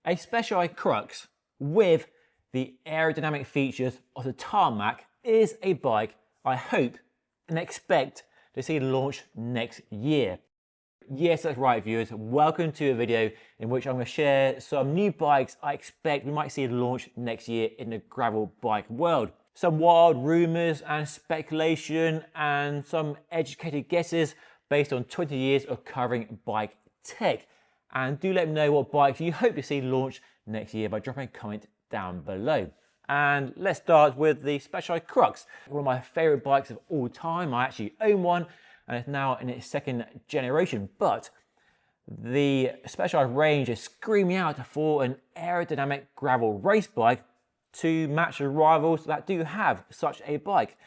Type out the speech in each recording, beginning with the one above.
A Specialized Crux with the aerodynamic features of the tarmac is a bike I hope and expect to see launch next year. Yes, that's right, viewers. Welcome to a video in which I'm going to share some new bikes I expect we might see launch next year in the gravel bike world. Some wild rumours and speculation and some educated guesses based on 20 years of covering bike tech. And do let me know what bikes you hope to see launch next year by dropping a comment down below. And let's start with the Specialized Crux, one of my favourite bikes of all time. I actually own one and it's now in its second generation, but the Specialized range is screaming out for an aerodynamic gravel race bike to match the rivals that do have such a bike.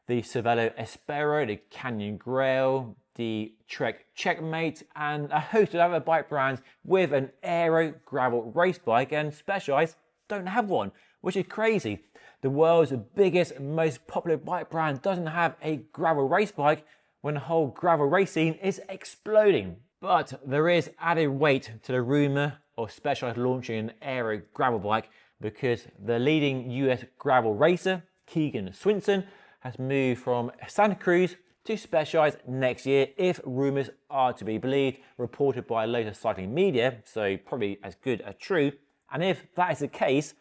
The Cervelo Espero, the Canyon Grail, the Trek Checkmate, and a host of other bike brands with an aero gravel race bike, and Specialized don't have one, which is crazy. The world's biggest, most popular bike brand doesn't have a gravel race bike when the whole gravel race scene is exploding. But there is added weight to the rumour of Specialized launching an aero gravel bike because the leading US gravel racer, Keegan Swinson, has moved from Santa Cruz to Specialized next year, if rumours are to be believed, reported by loads of cycling media, so probably as good as true. And if that is the case,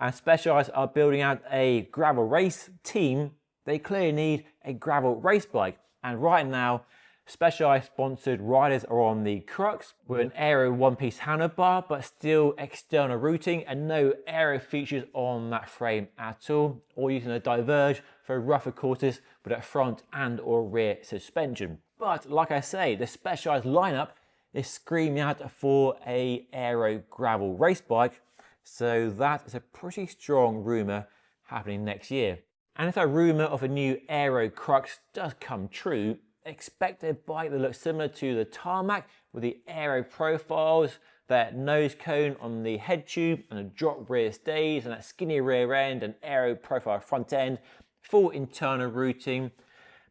and Specialized are building out a gravel race team, they clearly need a gravel race bike. And right now, Specialized sponsored riders are on the Crux with an aero one-piece handlebar, but still external routing and no aero features on that frame at all, or using a diverge for rougher courses with a front and or rear suspension. But like I say, the Specialized lineup is screaming out for a aero gravel race bike, so that is a pretty strong rumour happening next year. And if that rumour of a new aero Crux does come true, expect a bike that looks similar to the tarmac with the aero profiles, that nose cone on the head tube and a drop rear stays and that skinny rear end and aero profile front end, full internal routing.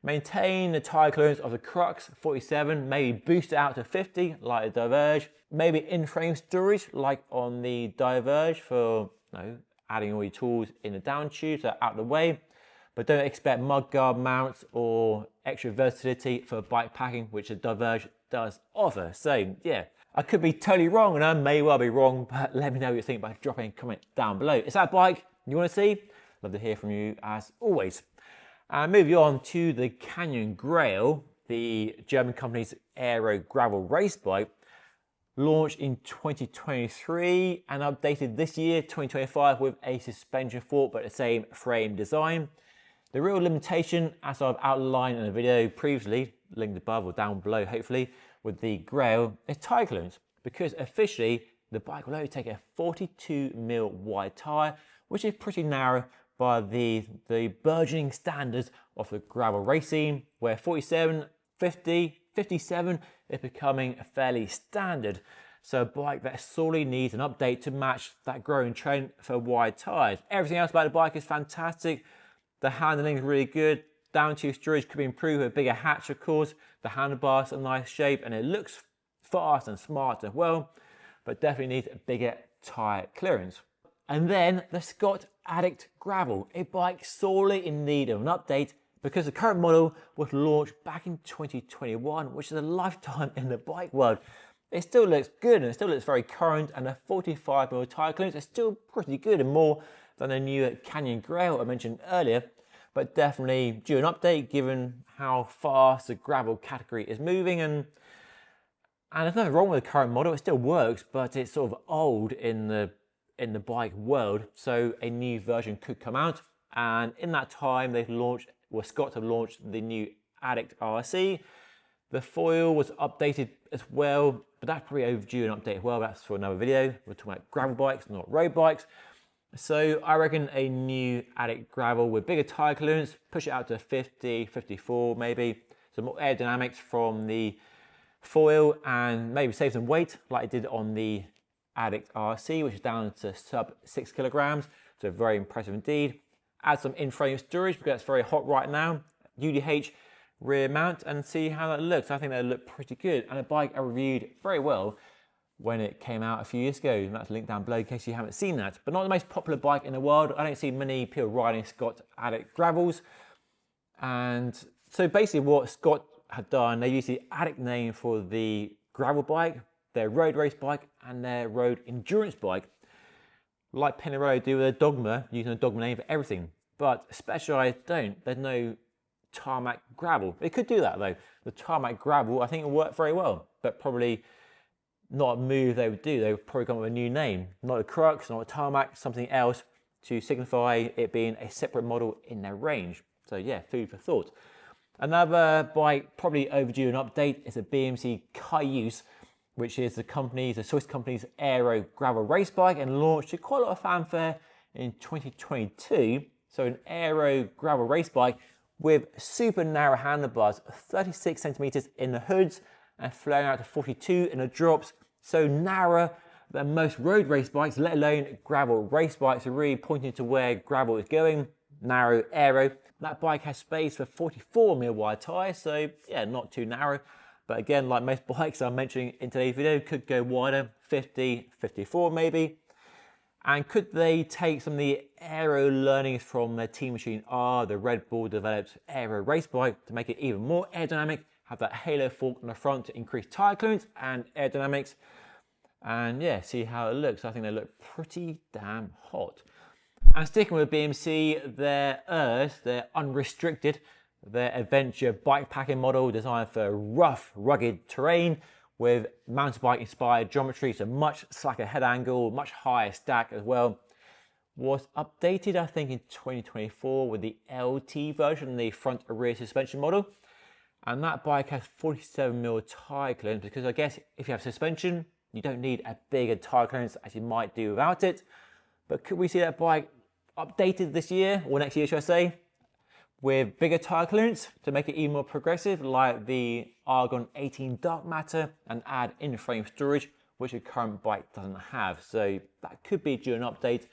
Maintain the tyre clearance of the Crux 47, maybe boost it out to 50 like the Diverge, maybe in-frame storage like on the Diverge for adding all your tools in the down tube, so out of the way. But don't expect mudguard mounts or extra versatility for bike packing, which the Diverge does offer. So yeah, I could be totally wrong and I may well be wrong, but let me know what you think by dropping a comment down below. Is that a bike you want to see? Love to hear from you as always. And moving on to the Canyon Grail, the German company's aero gravel race bike, launched in 2023 and updated this year, 2025, with a suspension fork but the same frame design. The real limitation, as I've outlined in a video previously, linked above or down below hopefully, with the Grail, is tyre clearance, because officially the bike will only take a 42mm wide tyre, which is pretty narrow by the burgeoning standards of the gravel racing, where 47, 50, 57 is becoming fairly standard. So a bike that sorely needs an update to match that growing trend for wide tyres. Everything else about the bike is fantastic. The handling is really good. Down tube storage could be improved with a bigger hatch, of course. The handlebars are nice shape and it looks fast and smart as well, but definitely needs a bigger tyre clearance. And then the Scott Addict Gravel, a bike sorely in need of an update because the current model was launched back in 2021, which is a lifetime in the bike world. It still looks good and it still looks very current, and the 45mm tyre clearance is still pretty good and more than the new Canyon Grail I mentioned earlier, but definitely due an update given how fast the gravel category is moving. And there's nothing wrong with the current model, it still works, but it's sort of old in the bike world, so a new version could come out. And in that time Scott have launched the new Addict RC. The foil was updated as well, but that's probably overdue an update as well. That's for another video. We're talking about gravel bikes, not road bikes. So I reckon a new Addict Gravel with bigger tyre clearance, push it out to 50, 54 maybe, some more aerodynamics from the foil, and maybe save some weight like it did on the Addict RC, which is down to sub 6 kilograms, so very impressive indeed. Add some in-frame storage because it's very hot right now. UDH rear mount and see how that looks. I think that look pretty good, and a bike I reviewed very well when it came out a few years ago. And that's linked down below in case you haven't seen that. But not the most popular bike in the world. I don't see many people riding Scott Addict gravels. And so basically what Scott had done, they used the Addict name for the gravel bike, their road race bike, and their road endurance bike. Like Pinarello do with a Dogma, using a Dogma name for everything. But Specialized don't. There's no tarmac gravel. They could do that though. The tarmac gravel, I think, will work very well, but probably not a move they would do. They would probably come up with a new name. Not a Crux, not a tarmac, something else to signify it being a separate model in their range. So yeah, food for thought. Another bike probably overdue an update is a BMC Kaius, which is the Swiss company's aero gravel race bike, and launched to quite a lot of fanfare in 2022. So an aero gravel race bike with super narrow handlebars, 36 centimeters in the hoods and flaring out to 42 in the drops. So narrower than most road race bikes, let alone gravel race bikes, are really pointing to where gravel is going. Narrow aero. That bike has space for 44mm wide tyres, so yeah, not too narrow. But again, like most bikes I'm mentioning in today's video, could go wider, 50, 54 maybe. And could they take some of the aero learnings from their Team Machine R, the Red Bull developed aero race bike, to make it even more aerodynamic, have that halo fork on the front to increase tyre clearance and aerodynamics, and yeah, see how it looks. I think they look pretty damn hot. And sticking with BMC, their unrestricted, their adventure bikepacking model designed for rough, rugged terrain with mountain bike inspired geometry, so much slacker head angle, much higher stack as well, was updated I think in 2024 with the LT version, the front and rear suspension model. And that bike has 47mm tyre clearance, because I guess if you have suspension, you don't need a bigger tyre clearance as you might do without it. But could we see that bike updated this year, or next year should I say, with bigger tyre clearance to make it even more progressive, like the Argon 18 Dark Matter, and add in-frame storage, which the current bike doesn't have. So that could be due an update,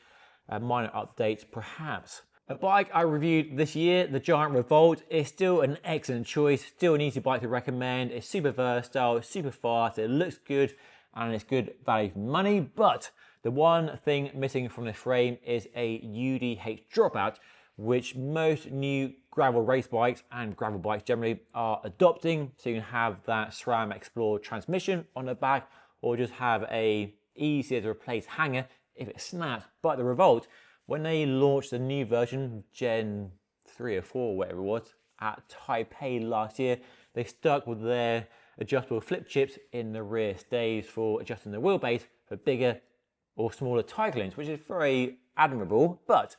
a minor update perhaps. A bike I reviewed this year, the Giant Revolt, is still an excellent choice, still an easy bike to recommend. It's super versatile, super fast, it looks good, and it's good value for money. But the one thing missing from the frame is a UDH dropout, which most new gravel race bikes and gravel bikes generally are adopting. So you can have that SRAM Explorer transmission on the back, or just have a easier to replace hanger if it snaps. But the Revolt, when they launched the new version, Gen 3 or 4, whatever it was, at Taipei last year, they stuck with their adjustable flip chips in the rear stays for adjusting the wheelbase for bigger or smaller tyre clearance, which is very admirable. But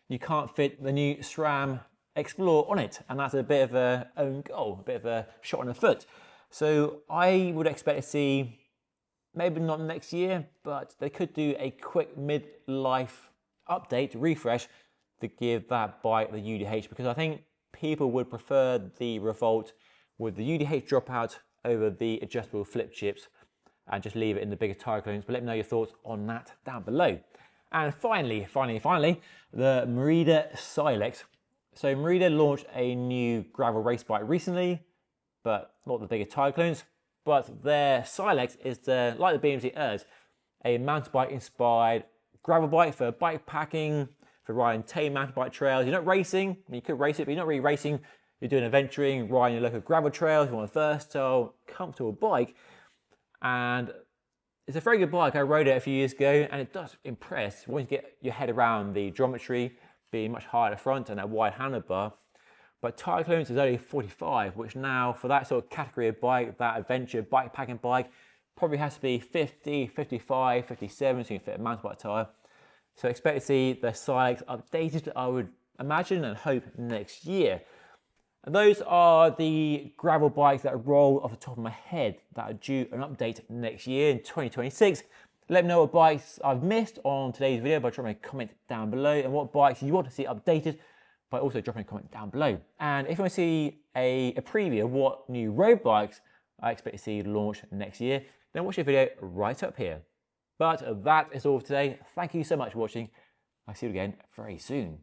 you can't fit the new SRAM Explorer on it, and that's a bit of an own goal, a bit of a shot in the foot. So I would expect to see, maybe not next year, but they could do a quick mid-life update, refresh, to give that bike the UDH, because I think people would prefer the Revolt with the UDH dropout over the adjustable flip chips, and just leave it in the bigger tyre clearance. But let me know your thoughts on that down below. And finally, the Merida Silex. So Merida launched a new gravel race bike recently, but not the bigger tyre clearance. But their Silex is, like the BMC Ers, a mountain bike inspired gravel bike for bike packing, for riding tame mountain bike trails. You're not racing, you could race it, but you're not really racing. You're doing adventuring, riding your local gravel trails. You want a versatile, comfortable bike. And it's a very good bike. I rode it a few years ago, and it does impress once you get your head around the geometry being much higher at the front and that wide handlebar. But tyre clearance is only 45, which now for that sort of category of bike, that adventure bike packing bike, probably has to be 50, 55, 57, so you can fit a mountain bike tyre. So expect to see the Silex updated, I would imagine and hope, next year. And those are the gravel bikes that roll off the top of my head that are due an update next year in 2026. Let me know what bikes I've missed on today's video by dropping a comment down below, and what bikes you want to see updated by also dropping a comment down below. And if you want to see a preview of what new road bikes I expect to see launch next year, then watch the video right up here. But that is all for today. Thank you so much for watching. I'll see you again very soon.